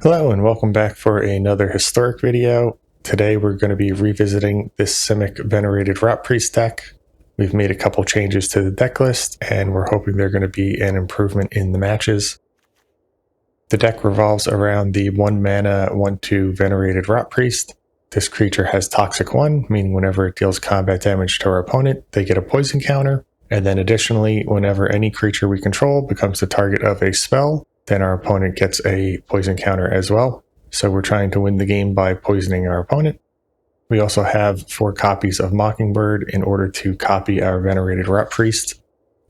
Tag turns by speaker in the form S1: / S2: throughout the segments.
S1: Hello and welcome back for another historic video. Today we're going to be revisiting this Simic Venerated Rotpriest deck. We've made a couple changes to the deck list and we're hoping they're going to be an improvement in the matches. The deck revolves around the 1 mana 1/2 Venerated Rotpriest. This creature has Toxic 1, meaning whenever it deals combat damage to our opponent, they get a poison counter. And then additionally, whenever any creature we control becomes the target of a spell, then our opponent gets a poison counter as well. So we're trying to win the game by poisoning our opponent. We also have 4 copies of Mockingbird in order to copy our Venerated Rotpriest.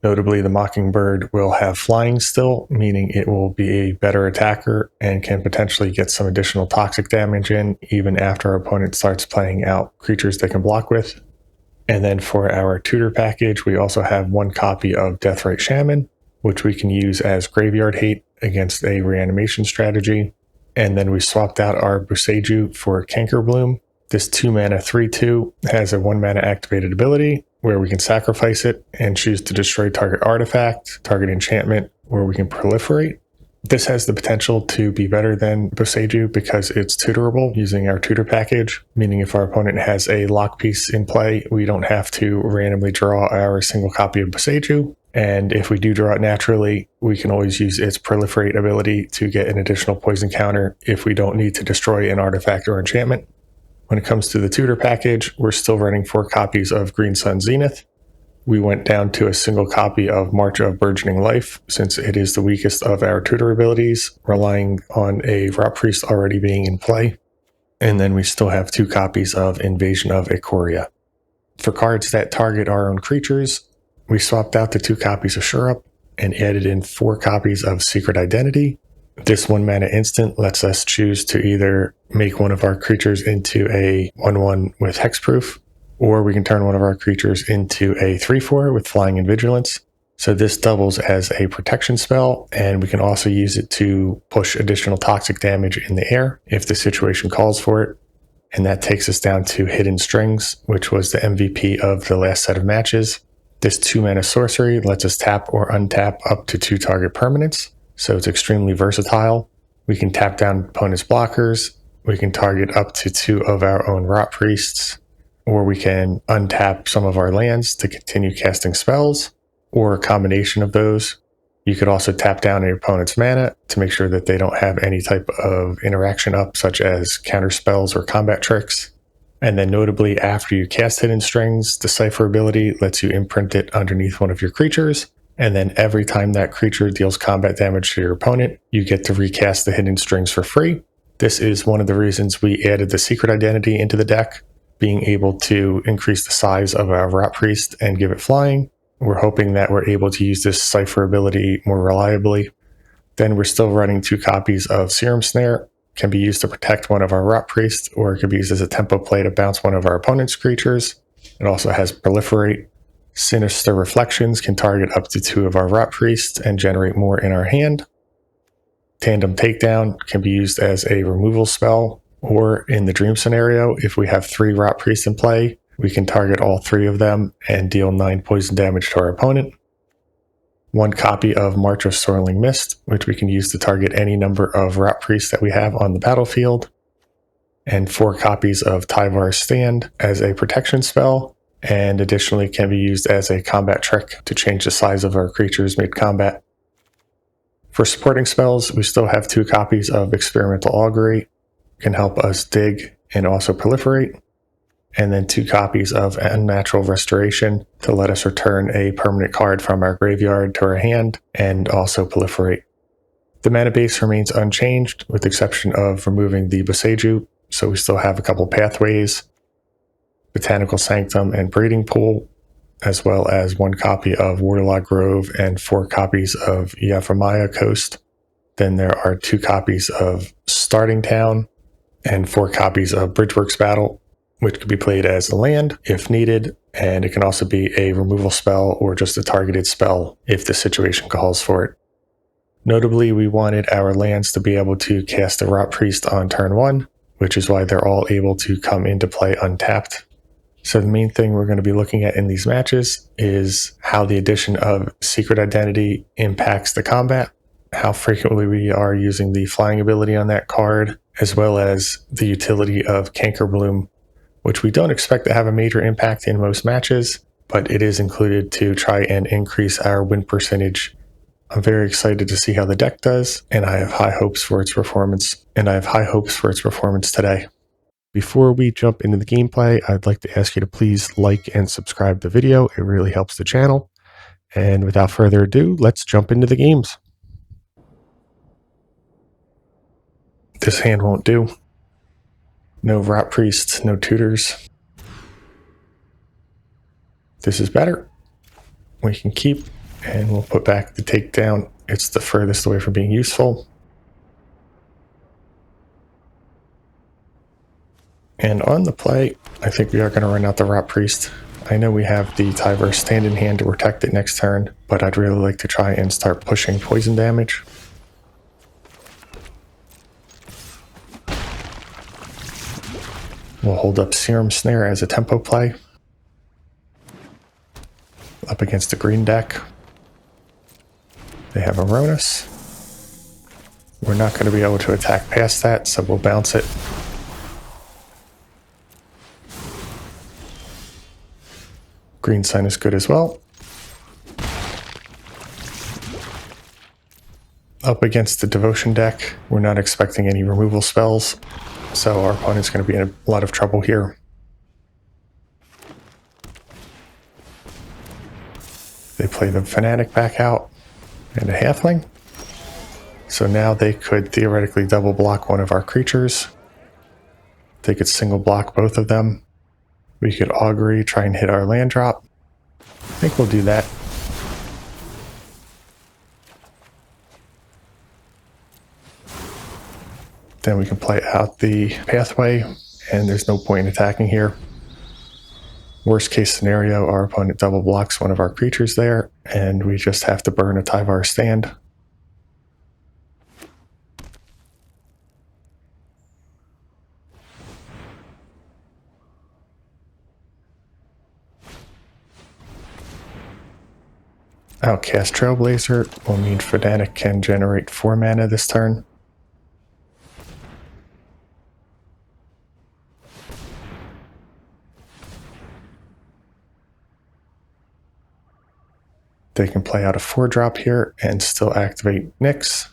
S1: Notably, the Mockingbird will have flying still, meaning it will be a better attacker and can potentially get some additional toxic damage in even after our opponent starts playing out creatures they can block with. And then for our tutor package, we also have 1 copy of Deathrite Shaman, which we can use as graveyard hate against a reanimation strategy. And then we swapped out our Boseiju for Cankerbloom. This 2 mana 3/2 has a 1 mana activated ability where we can sacrifice it and choose to destroy target artifact, target enchantment, or we can proliferate. This has the potential to be better than Boseiju because it's tutorable using our tutor package, meaning if our opponent has a lock piece in play, we don't have to randomly draw our single copy of Boseiju. And if we do draw it naturally, we can always use its proliferate ability to get an additional poison counter if we don't need to destroy an artifact or enchantment. When it comes to the tutor package, we're still running 4 copies of Green Sun Zenith. We went down to a single copy of March of Burgeoning Life since it is the weakest of our tutor abilities, relying on a Rotpriest already being in play. And then we still have 2 copies of Invasion of Ikoria. For cards that target our own creatures, we swapped out the 2 copies of Sure Up and added in 4 copies of Secret Identity. This 1 mana instant lets us choose to either make one of our creatures into a 1/1 with hexproof, or we can turn one of our creatures into a 3/4 with flying and vigilance. So this doubles as a protection spell, and we can also use it to push additional toxic damage in the air if the situation calls for it. And that takes us down to Hidden Strings, which was the MVP of the last set of matches. This 2 mana sorcery lets us tap or untap up to 2 target permanents, so it's extremely versatile. We can tap down opponent's blockers, we can target up to 2 of our own Rotpriests, or we can untap some of our lands to continue casting spells, or a combination of those. You could also tap down your opponent's mana to make sure that they don't have any type of interaction up, such as counter spells or combat tricks. And then notably, after you cast Hidden Strings, Decipher ability lets you imprint it underneath one of your creatures. And then every time that creature deals combat damage to your opponent, you get to recast the Hidden Strings for free. This is one of the reasons we added the Secret Identity into the deck, being able to increase the size of our Rotpriest and give it flying. We're hoping that we're able to use this Cipher ability more reliably. Then we're still running 2 copies of Serum Snare. Can be used to protect one of our Rotpriests, or it can be used as a tempo play to bounce one of our opponent's creatures. It also has Proliferate. Sinister Reflections can target up to 2 of our Rotpriests and generate more in our hand. Tandem Takedown can be used as a removal spell, or in the dream scenario, if we have 3 Rotpriests in play, we can target all 3 of them and deal 9 poison damage to our opponent. 1 copy of March of Swirling Mist, which we can use to target any number of Rotpriests that we have on the battlefield. And 4 copies of Tyvar's Stand as a protection spell, and additionally can be used as a combat trick to change the size of our creatures mid-combat. For supporting spells, we still have 2 copies of Experimental Augury, can help us dig and also proliferate. And then 2 copies of Unnatural Restoration to let us return a permanent card from our graveyard to our hand and also proliferate. The mana base remains unchanged with the exception of removing the Boseiju, so we still have a couple pathways, Botanical Sanctum and Breeding Pool, as well as 1 copy of Waterlogged Grove and 4 copies of Yaphramaya Coast. Then there are 2 copies of Starting Town and 4 copies of Bridgeworks Battle, which could be played as a land if needed, and it can also be a removal spell or just a targeted spell if the situation calls for it. Notably, we wanted our lands to be able to cast a Rotpriest on turn 1, which is why they're all able to come into play untapped. So the main thing we're going to be looking at in these matches is how the addition of Secret Identity impacts the combat. how frequently we are using the flying ability on that card, as well as the utility of Cankerbloom, which we don't expect to have a major impact in most matches, but it is included to try and increase our win percentage. I'm very excited to see how the deck does, and I have high hopes for its performance, today. Before we jump into the gameplay, I'd like to ask you to please like and subscribe the video. It really helps the channel. And without further ado, let's jump into the games. This hand won't do. No Rotpriest, no tutors. This is better. We can keep, and we'll put back the takedown. It's the furthest away from being useful. And on the play, I think we are going to run out the Rotpriest. I know we have the Tenebrous stand in hand to protect it next turn, but I'd really like to try and start pushing poison damage. We'll hold up Serum Snare as a tempo play. Up against the green deck. They have Aronis. We're not going to be able to attack past that, so we'll bounce it. Green sign is good as well. Up against the Devotion deck, we're not expecting any removal spells, so our opponent's going to be in a lot of trouble here. They play the Fanatic back out and a Halfling. So now they could theoretically double block one of our creatures. They could single block both of them. We could Augury, try and hit our land drop. I think we'll do that. Then we can play out the pathway, and there's no point in attacking here. Worst case scenario, our opponent double blocks one of our creatures there, and we just have to burn a Tyvar stand. Outcast Trailblazer will mean Fanatic can generate 4 mana this turn. They can play out a 4-drop here and still activate Nyx.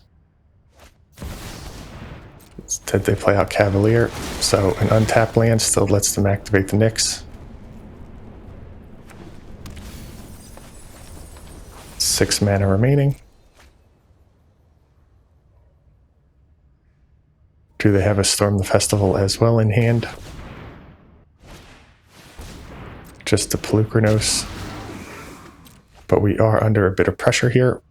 S1: Instead they play out Cavalier, so an untapped land still lets them activate the Nyx. 6 mana remaining. Do they have a Storm the Festival as well in hand? Just the Pelucranos. But we are under a bit of pressure here.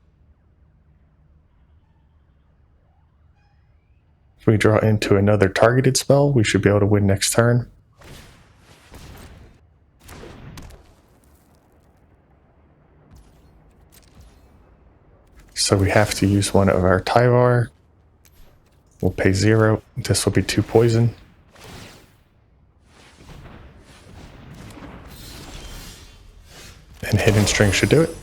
S1: If we draw into another targeted spell, we should be able to win next turn. So we have to use one of our Tyvar. We'll pay 0. This will be 2 poison. And Hidden String should do it.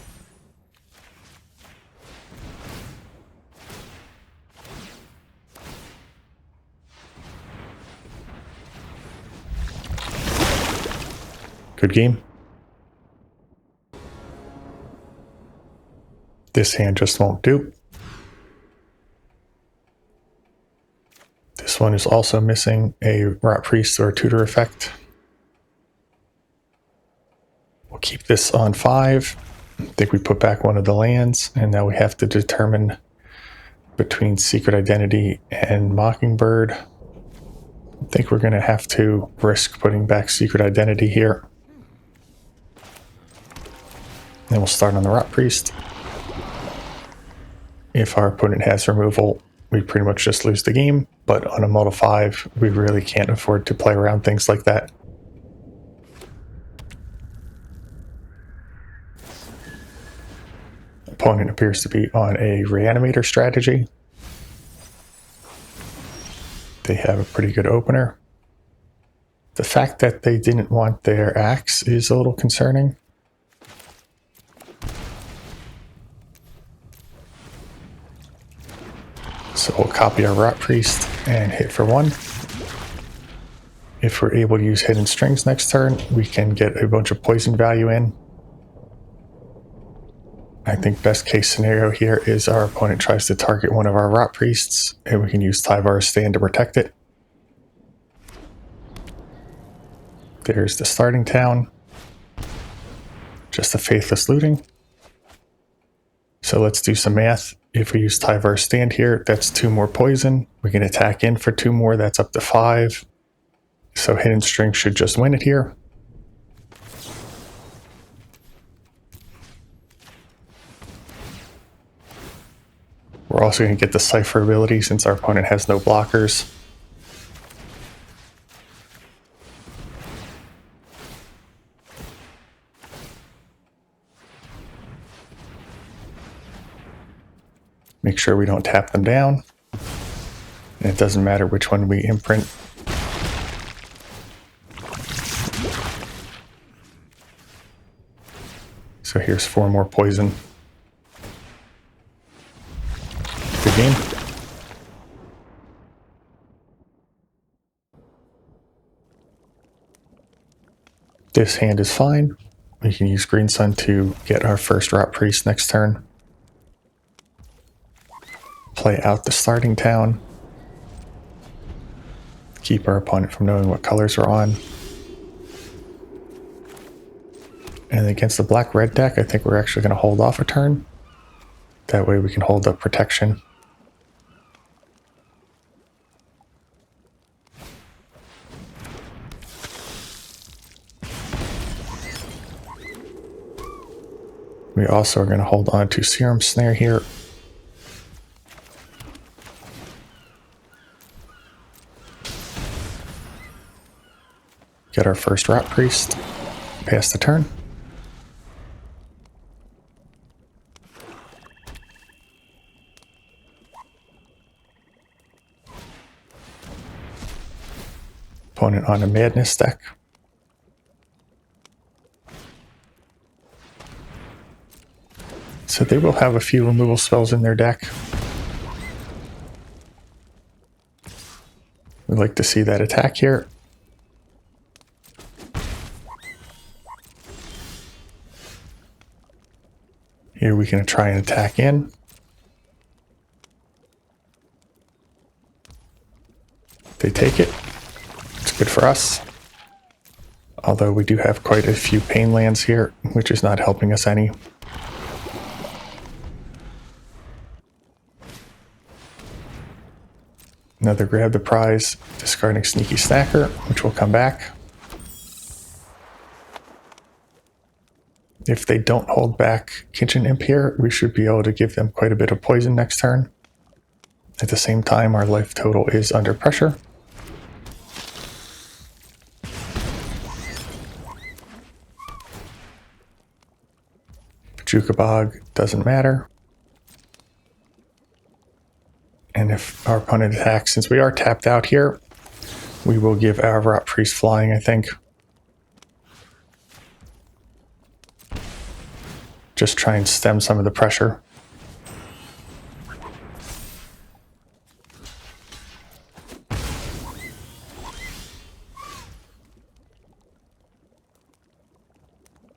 S1: Good game. This hand just won't do. This one is also missing a Rotpriest or a tutor effect. We'll keep this on 5. I think we put back one of the lands, and now we have to determine between Secret Identity and Mockingbird. I think we're going to have to risk putting back Secret Identity here. Then we'll start on the Rotpriest. If our opponent has removal, we pretty much just lose the game, but on a Multi 5, we really can't afford to play around things like that. Opponent appears to be on a Reanimator strategy. They have a pretty good opener. The fact that they didn't want their axe is a little concerning. So we'll copy our Rotpriest and hit for 1. If we're able to use Hidden Strings next turn, we can get a bunch of poison value in. I think best case scenario here is our opponent tries to target one of our Rotpriests, and we can use Tyvar's Stand to protect it. There's the starting town. Just a Faithless Looting. So let's do some math. If we use Tyvar's Stand here, that's 2 more poison. We can attack in for 2 more, that's up to 5. So Hidden Strings should just win it here. We're also going to get the Cipher ability since our opponent has no blockers. Make sure we don't tap them down. And it doesn't matter which one we imprint. So here's 4 more poison. Good game. This hand is fine. We can use Green Sun to get our first Rotpriest next turn. Play out the starting town. Keep our opponent from knowing what colors we're on. And against the black-red deck, I think we're actually going to hold off a turn. That way we can hold up protection. We also are going to hold on to Serum Snare here. Get our first Rotpriest. Pass the turn. Opponent on a Madness deck. So they will have a few removal spells in their deck. We'd like to see that attack here. Here we can try and attack in. They take it. It's good for us. Although we do have quite a few pain lands here, which is not helping us any. Another Grab the Prize, discarding Sneaky Snacker, which will come back. If they don't hold back Kitchen Imp here, we should be able to give them quite a bit of poison next turn. At the same time, our life total is under pressure. Jukabog doesn't matter. And if our opponent attacks, since we are tapped out here, we will give our Rotpriest flying, I think. Just try and stem some of the pressure.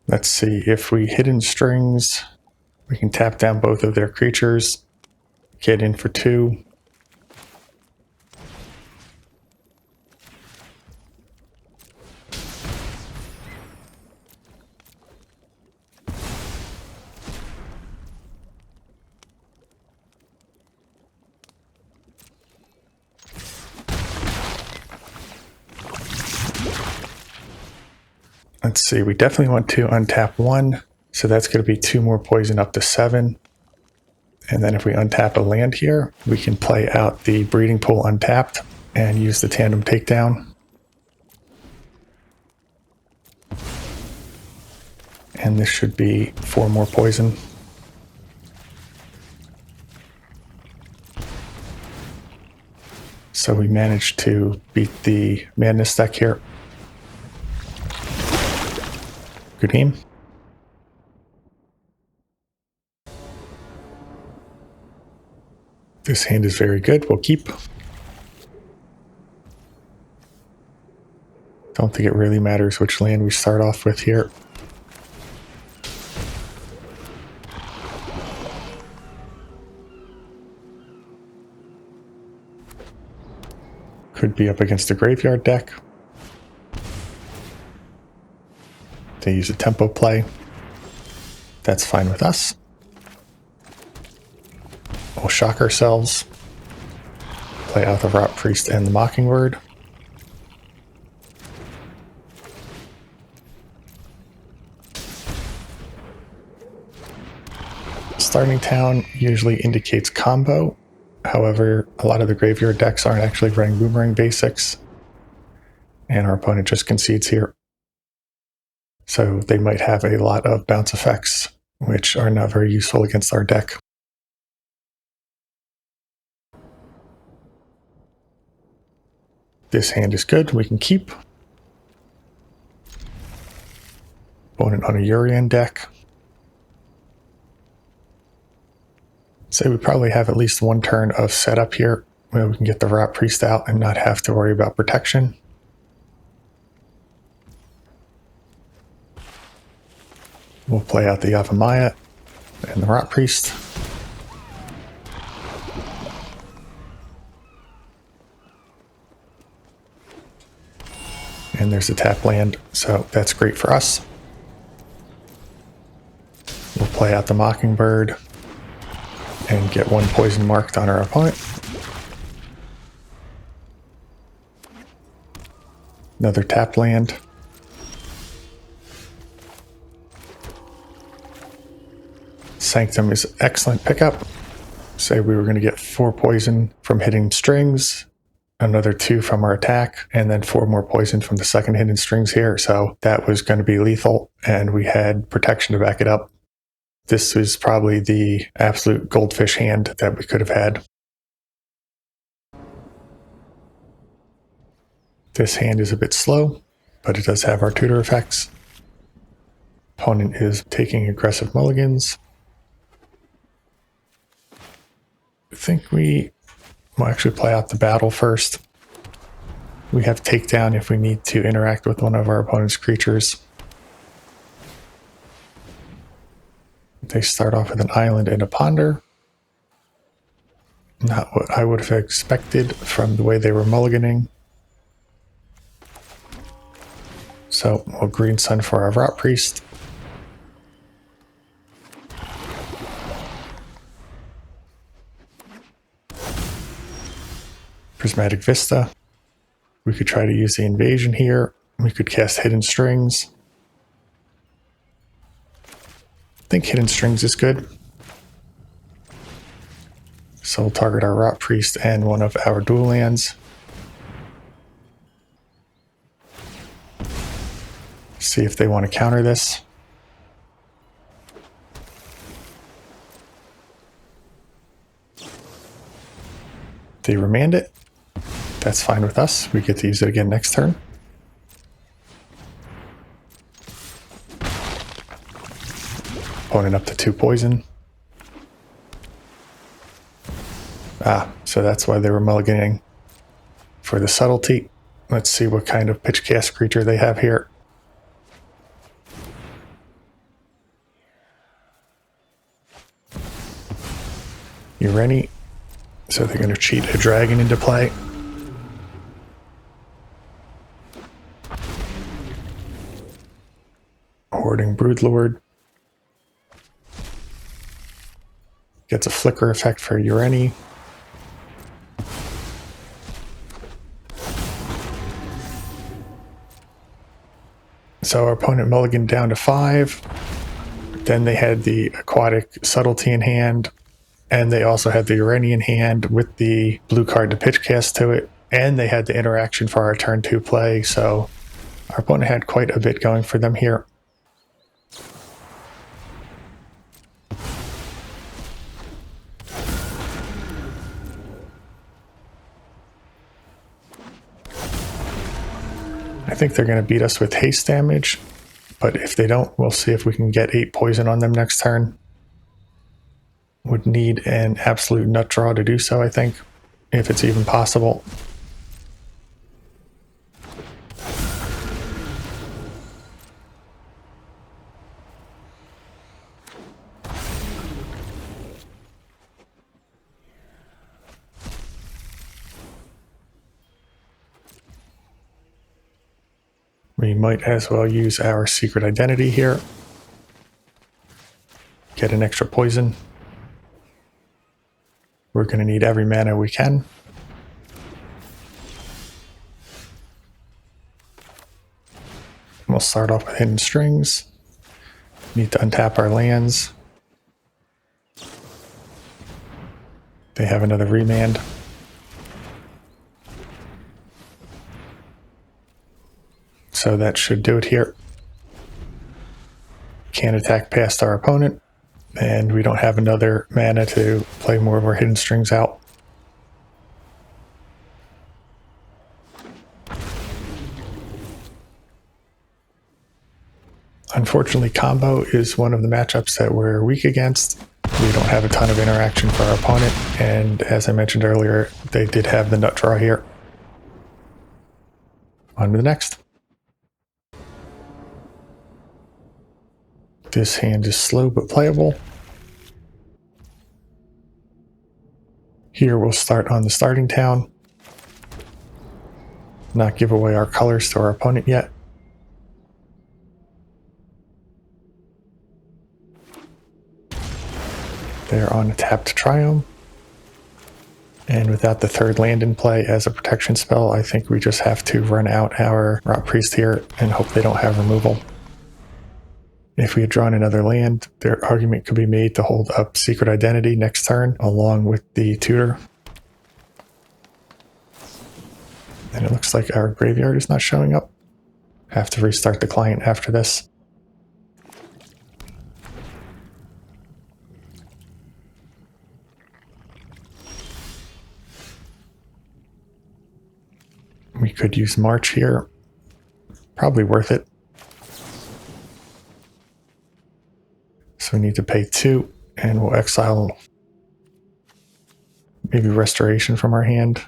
S1: Let's see, if we Hidden Strings, we can tap down both of their creatures, get in for 2. Let's see, we definitely want to untap 1, so that's going to be 2 more poison up to 7. And then if we untap a land here, we can play out the Breeding Pool untapped and use the Tandem Takedown. And this should be 4 more poison. So we managed to beat the Madness deck here. Good game. This hand is very good. We'll keep. Don't think it really matters which land we start off with here. Could be up against a graveyard deck. They use a tempo play. That's fine with us. We'll shock ourselves. Play out the Rotpriest and the Mockingbird. Starting town usually indicates combo. However, a lot of the graveyard decks aren't actually running Boomerang basics. And our opponent just concedes here. So they might have a lot of bounce effects, which are not very useful against our deck. This hand is good. We can keep. Opponent on a Urian deck. So we probably have at least one turn of setup here where we can get the Rotpriest out and not have to worry about protection. We'll play out the Yavimaya and the Rotpriest. And there's a tap land, so that's great for us. We'll play out the Mockingbird and get one poison marked on our opponent. Another tap land. Sanctum is excellent pickup. Say we were going to get 4 poison from hitting strings, another 2 from our attack, and then 4 more poison from the second hidden strings here. So that was going to be lethal, and we had protection to back it up. This was probably the absolute goldfish hand that we could have had. This hand is a bit slow, but it does have our tutor effects. Opponent is taking aggressive mulligans. I think we will actually play out the battle first. We have takedown if we need to interact with one of our opponent's creatures. They start off with an island and a ponder. Not what I would have expected from the way they were mulliganing. So we'll green sun for our Rotpriest. Prismatic Vista. We could try to use the invasion here. We could cast Hidden Strings. I think Hidden Strings is good. So we'll target our Rotpriest and one of our dual lands. See if they want to counter this. They remand it. That's fine with us. We get to use it again next turn. Opponent up to 2 poison. So that's why they were mulliganing for the subtlety. Let's see what kind of pitch cast creature they have here. Ureni. So they're going to cheat a dragon into play. Hoarding Broodlord. Gets a flicker effect for Ureni. So our opponent mulliganed down to 5. Then they had the aquatic subtlety in hand. And they also had the Ureni in hand with the blue card to pitch cast to it. And they had the interaction for our turn 2 play. So our opponent had quite a bit going for them here. I think they're going to beat us with haste damage, but if they don't, we'll see if we can get 8 poison on them next turn. Would need an absolute nut draw to do so, I think, if it's even possible. We might as well use our secret identity here. Get an extra poison. We're going to need every mana we can. We'll start off with Hidden Strings. Need to untap our lands. They have another remand. So that should do it here. Can't attack past our opponent. And we don't have another mana to play more of our Hidden Strings out. Unfortunately, combo is one of the matchups that we're weak against. We don't have a ton of interaction for our opponent, and as I mentioned earlier, they did have the nut draw here. On to the next. This hand is slow but playable. Here we'll start on the starting town. Not give away our colors to our opponent yet. They're on a tapped Triome. And without the third land in play as a protection spell, I think we just have to run out our Rotpriest here and hope they don't have removal. If we had drawn another land, their argument could be made to hold up Secret Identity next turn along with the tutor. And it looks like our graveyard is not showing up. Have to restart the client after this. We could use March here. Probably worth it. So we need to pay 2, and we'll exile maybe Restoration from our hand.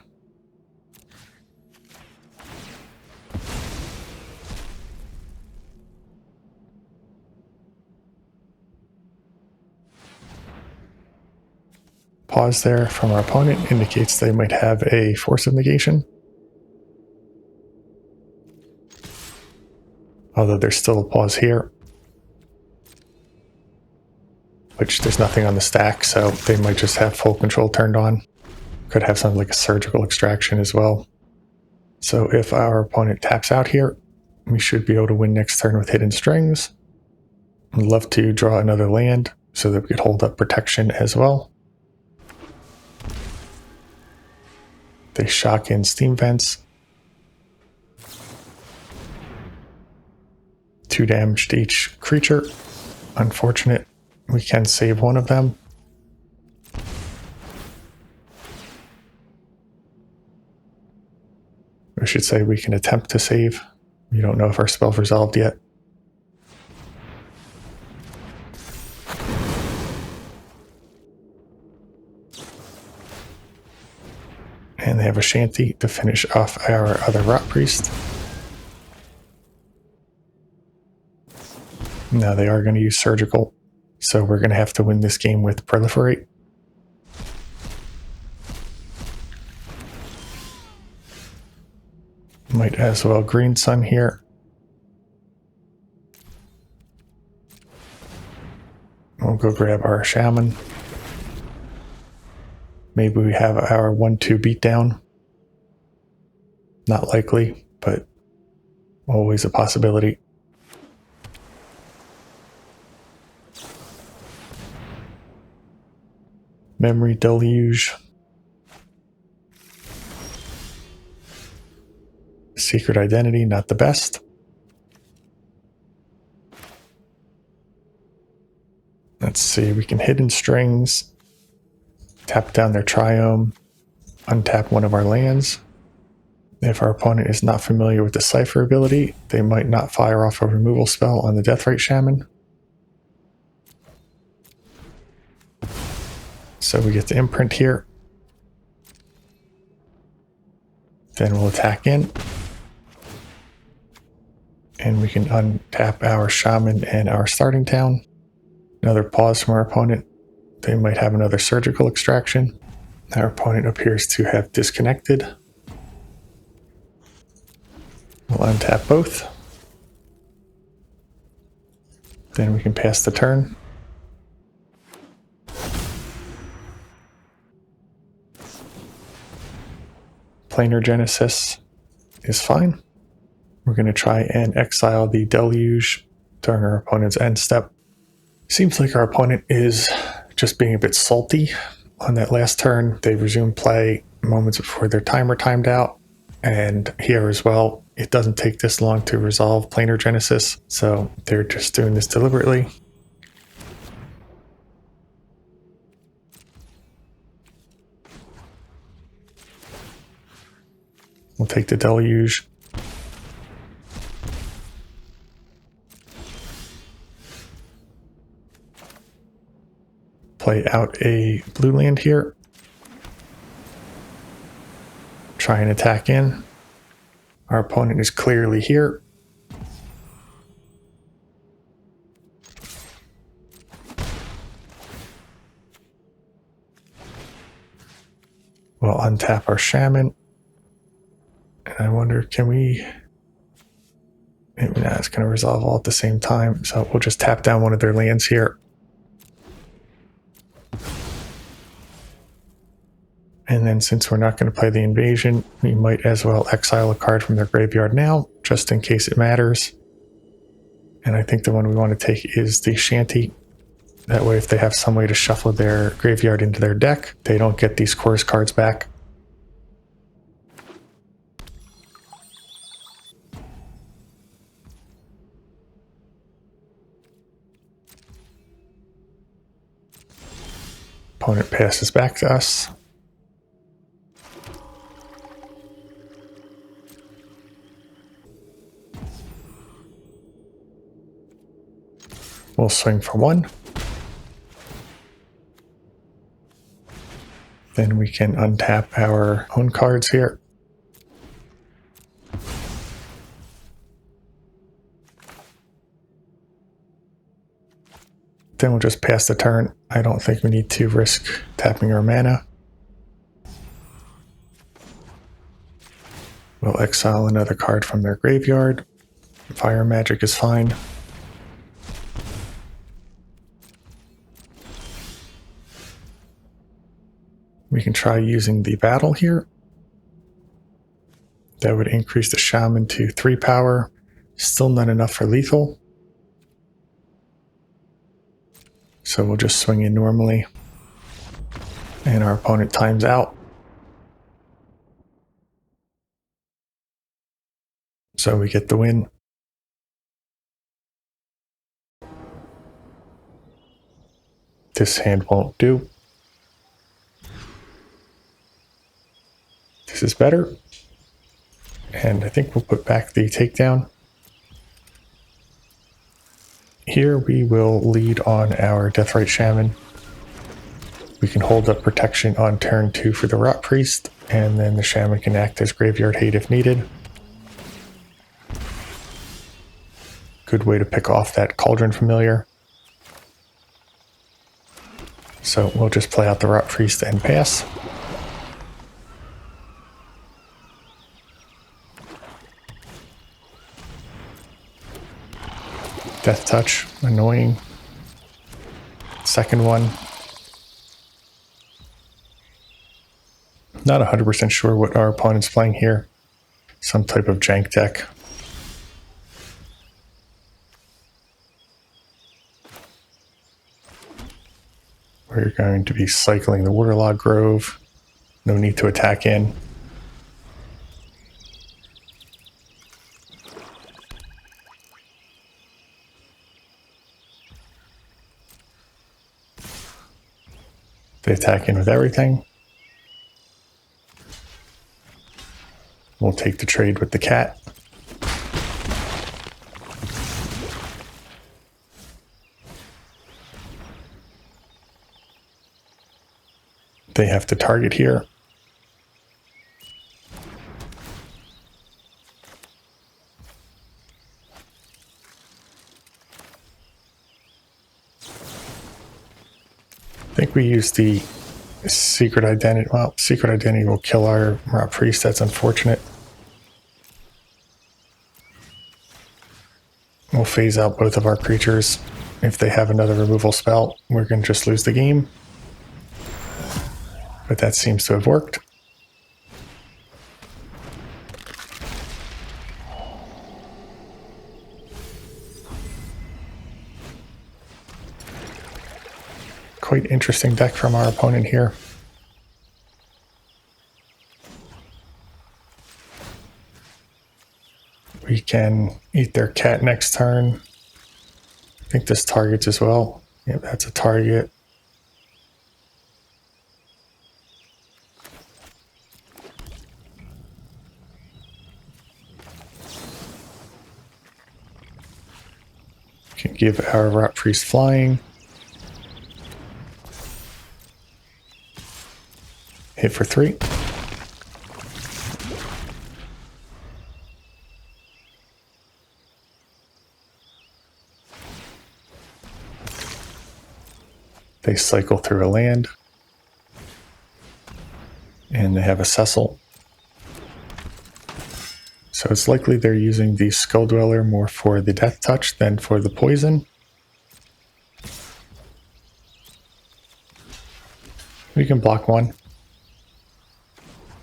S1: Pause there from our opponent indicates they might have a Force of Negation. Although there's still a pause here. Which there's nothing on the stack, so they might just have full control turned on. Could have something like a Surgical Extraction as well. So if our opponent taps out here, we should be able to win next turn with Hidden Strings. I'd love to draw another land so that we could hold up protection as well. They shock in Steam Vents. 2 damage to each creature. Unfortunate. We can save one of them. I should say we can attempt to save. We don't know if our spell's resolved yet. And they have a Shanty to finish off our other Rotpriest. Now they are going to use Surgical. So we're going to have to win this game with Proliferate. Might as well Green Sun here. We'll go grab our Shaman. Maybe we have our 1-2 beatdown. Not likely, but always a possibility. Memory Deluge. Secret Identity, not the best. Let's see, we can Hidden Strings, tap down their Triome, untap one of our lands. If our opponent is not familiar with the Cipher ability, they might not fire off a removal spell on the Deathrite Shaman. So we get the imprint here. Then we'll attack in. And we can untap our shaman and our starting town. Another pause from our opponent. They might have another surgical extraction. Our opponent appears to have disconnected. We'll untap both. Then we can pass the turn. Planar Genesis is fine. We're going to try and exile the Deluge during our opponent's end step. Seems like our opponent is just being a bit salty. On that last turn, they resumed play moments before their timer timed out. And here as well, it doesn't take this long to resolve Planar Genesis, so they're just doing this deliberately. We'll take the Deluge. Play out a blue land here. Try and attack in. Our opponent is clearly here. We'll untap our shaman. And I wonder, can we... Nah, it's going to resolve all at the same time. So we'll just tap down one of their lands here. And then since we're not going to play the invasion, we might as well exile a card from their graveyard now, just in case it matters. And I think the one we want to take is the Shanty. That way, if they have some way to shuffle their graveyard into their deck, they don't get these chorus cards back. Opponent passes back to us. We'll swing for one. Then we can untap our own cards here. Then we'll just pass the turn. I don't think we need to risk tapping our mana. We'll exile another card from their graveyard. Fire Magic is fine. We can try using the battle here. That would increase the shaman to 3 power. Still not enough for lethal. So we'll just swing in normally. And our opponent times out. So we get the win. This hand won't do. This is better. And I think we'll put back the takedown. Here we will lead on our Deathrite Shaman. We can hold up protection on turn 2 for the Rotpriest, and then the Shaman can act as graveyard hate if needed. Good way to pick off that Cauldron Familiar. So we'll just play out the Rotpriest and pass. Death Touch, annoying. Second one. Not 100% sure what our opponent's playing here. Some type of jank deck. We're going to be cycling the Waterlog Grove. No need to attack in. They attack in with everything. We'll take the trade with the cat. They have to target here. I think we use the secret identity. Well, secret identity will kill our Rotpriest. That's unfortunate. We'll phase out both of our creatures. If they have another removal spell, we're going to just lose the game. But that seems to have worked. Quite interesting deck from our opponent here. We can eat their cat next turn. I think this targets as well. Yep, that's a target. Can give our Rotpriest flying. Hit for 3. They cycle through a land. And they have a Cecil. So it's likely they're using the Skull Dweller more for the Death Touch than for the poison. We can block 1.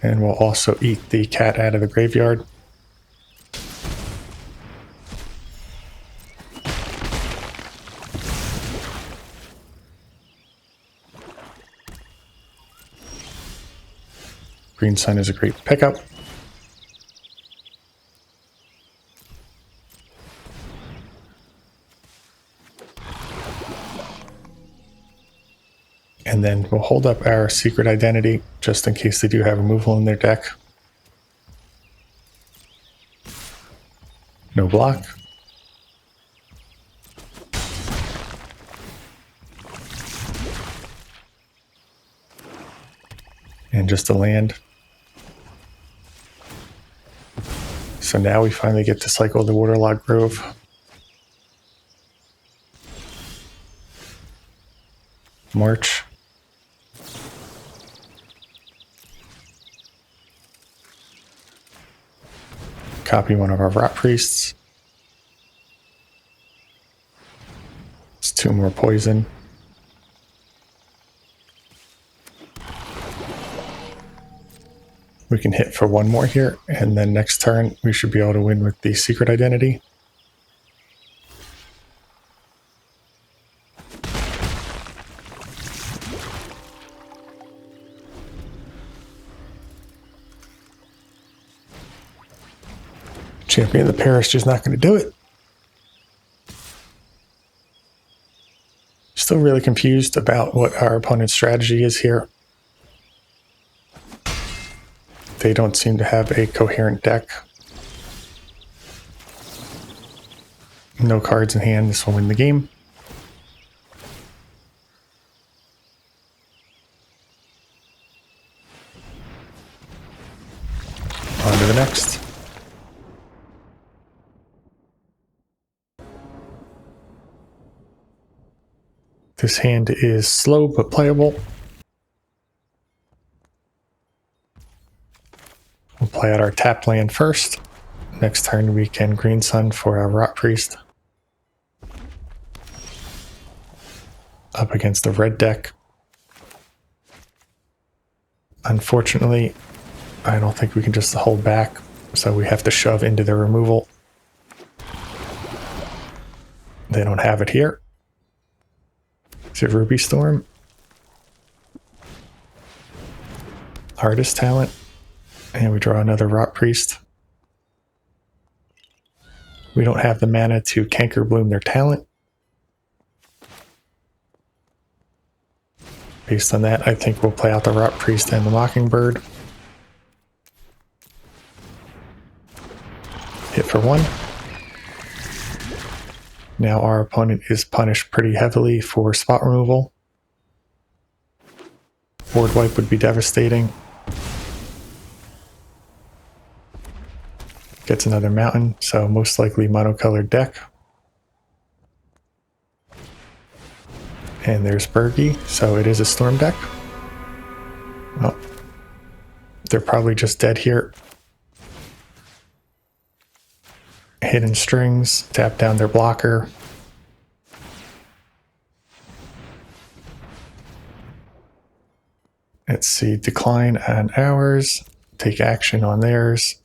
S1: And we'll also eat the cat out of the graveyard. Green Sun is a great pickup. And then we'll hold up our secret identity just in case they do have removal in their deck. No block. And just a land. So now we finally get to cycle the Waterlogged Grove. March. Copy one of our Rotpriests. It's 2 more poison. We can hit for 1 more here, and then next turn we should be able to win with the secret identity. Champion of the Parish just not going to do it. Still really confused about what our opponent's strategy is here. They don't seem to have a coherent deck. No cards in hand. This will win the game. On to the next. This hand is slow but playable. We'll play out our tapped land first. Next turn we can Green Sun for our Rotpriest. Up against the red deck. Unfortunately, I don't think we can just hold back, so we have to shove into the removal. They don't have it here. Is it Ruby Storm? Artist Talent. And we draw another Rotpriest. We don't have the mana to Canker Bloom their talent. Based on that, I think we'll play out the Rotpriest and the Mockingbird. Hit for 1. Now our opponent is punished pretty heavily for spot removal. Board wipe would be devastating. Gets another mountain, so most likely monocolored deck. And there's Bergie, so it is a storm deck. Well, they're probably just dead here. Hidden Strings, tap down their blocker. Let's see, decline on ours, take action on theirs.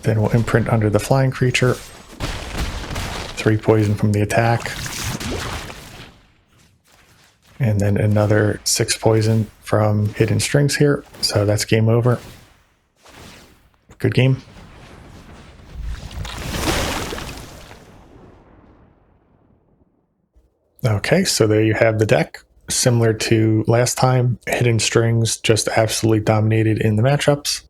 S1: Then we'll imprint under the flying creature. 3 poison from the attack. And then another 6 poison from Hidden Strings here. So that's game over. Good game. Okay, so there you have the deck. Similar to last time, Hidden Strings just absolutely dominated in the matchups.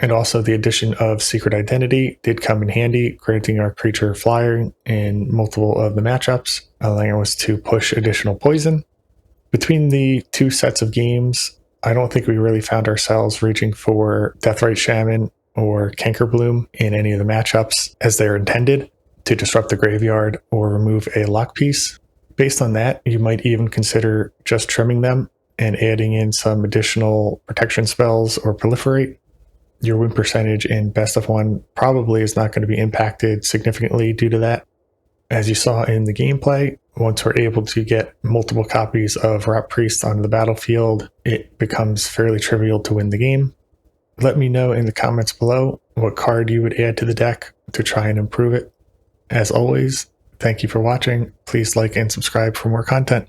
S1: And also the addition of Secret Identity did come in handy, granting our creature flying in multiple of the matchups, allowing us to push additional poison. Between the 2 sets of games, I don't think we really found ourselves reaching for Deathrite Shaman or Cankerbloom in any of the matchups as they're intended to disrupt the graveyard or remove a lock piece. Based on that, you might even consider just trimming them and adding in some additional protection spells or proliferate. Your win percentage in best of 1 probably is not going to be impacted significantly due to that. As you saw in the gameplay, once we're able to get multiple copies of Rotpriest onto the battlefield, it becomes fairly trivial to win the game. Let me know in the comments below what card you would add to the deck to try and improve it. As always, thank you for watching. Please like and subscribe for more content.